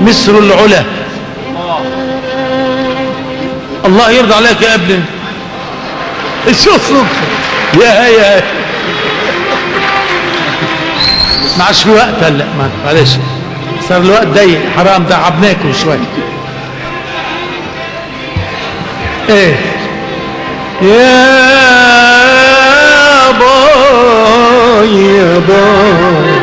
مصر العلا. الله يرضى عليك يا ابني. شو صدق يا معش في وقت هلا، معلش صار الوقت ضيق، حرام تعبناكم شوي. ايه يا باي يا باي،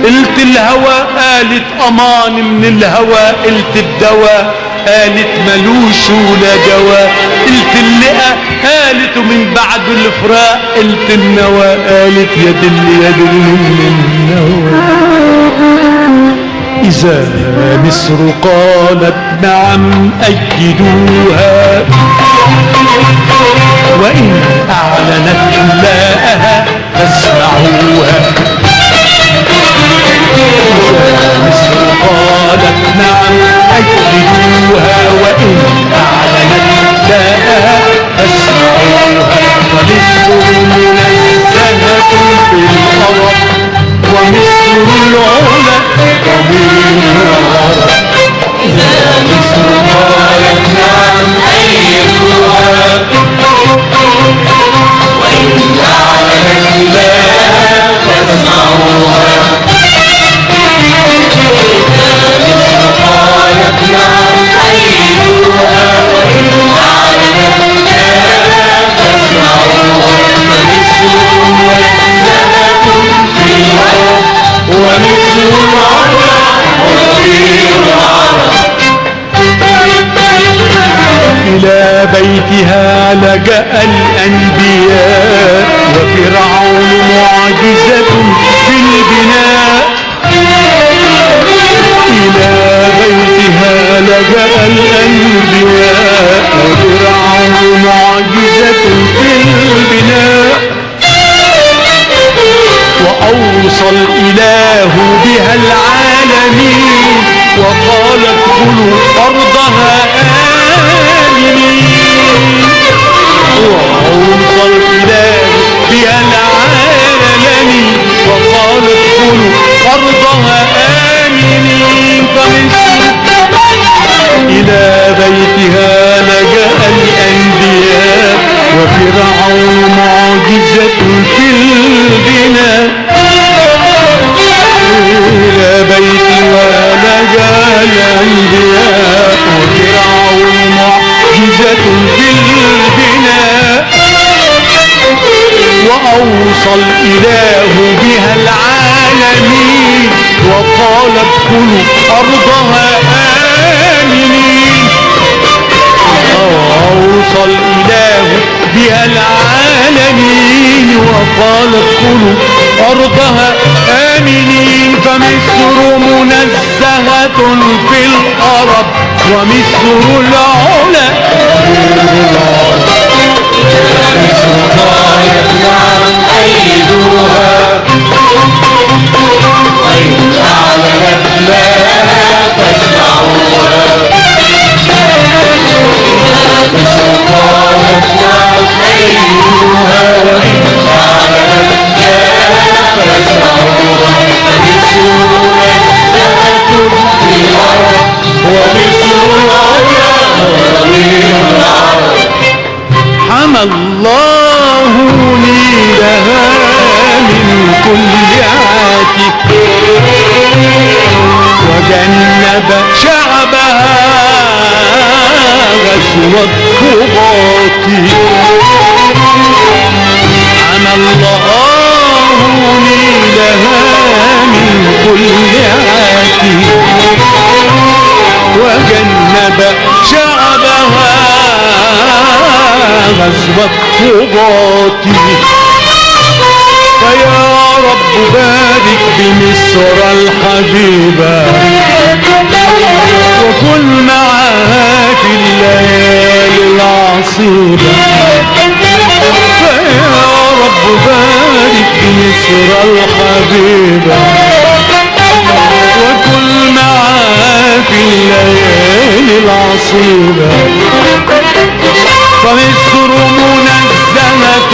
قلت الهوى قالت امان من الهوى، قلت الدواء قالت ملوش ولا دواء، قلت اللقا قالت ومن بعد الفراق، قلت النوى قالت يد من النوى. إذا مصر قالت نعم أيدوها، وإن أعلنت إملاءها فاسمعوها. إذا مصر قالت نعم أيدوها، وإن أعلنت إملاءها فاسمعوها. فمصر منزهة في الأرض، ومصر العلا ضمير العرب. إذا مصر قالت نعم أيدوها، وإن أعلنت إملاءها فاسمعوها. إلى بيتها لجأ الأنبياء، وفرعون معجزة في البناء. إلى بيتها لجأ الأنبياء، وفرعون معجزة في البناء. وأوصى الإله بها العالمين، وقال ادخلوا أرضها آمنين. وأوصى الإله بها العالمين، وقال ادخلوا أرضها آمنين. فمصر إلى بيتها لجأ الأنبياء، وفرعون معجزة في البناء. إلى بيتها لجأ الأنبياء، وفرعون معجزة في البناء. وأوصى الإله بها العالمين، وقال ادخلوا أرضها آمنين. وأوصى الإله بها العالمين، وقال ادخلوا أرضها آمنين. فمصر منزهة في الأرض، ومصر العلا مصر قالت نعم أيدوها، وإن أعلنت لا تسمعوها. مصر قالت نعم أيدوها، وإن أعلنت لا تسمعوها. فمصر منزهة في الأرض، ومصر العلا ضمير العرب. حمى الله نيلها من كل عاتق، وجنب شعبها غزو الطغاة. حمى الله نيلها من كل عاتق، وجنب شعبها غزو الطغاة. فيا رب بارك بمصر الحبيبة، وكن معها في الليالي العصيبة. فيا رب بارك بمصر الحبيبة، وكن معها في الليالي العصيبة. فمصر منزهة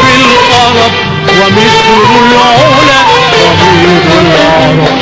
في الأرض، ومصر العلا ضمير العرب.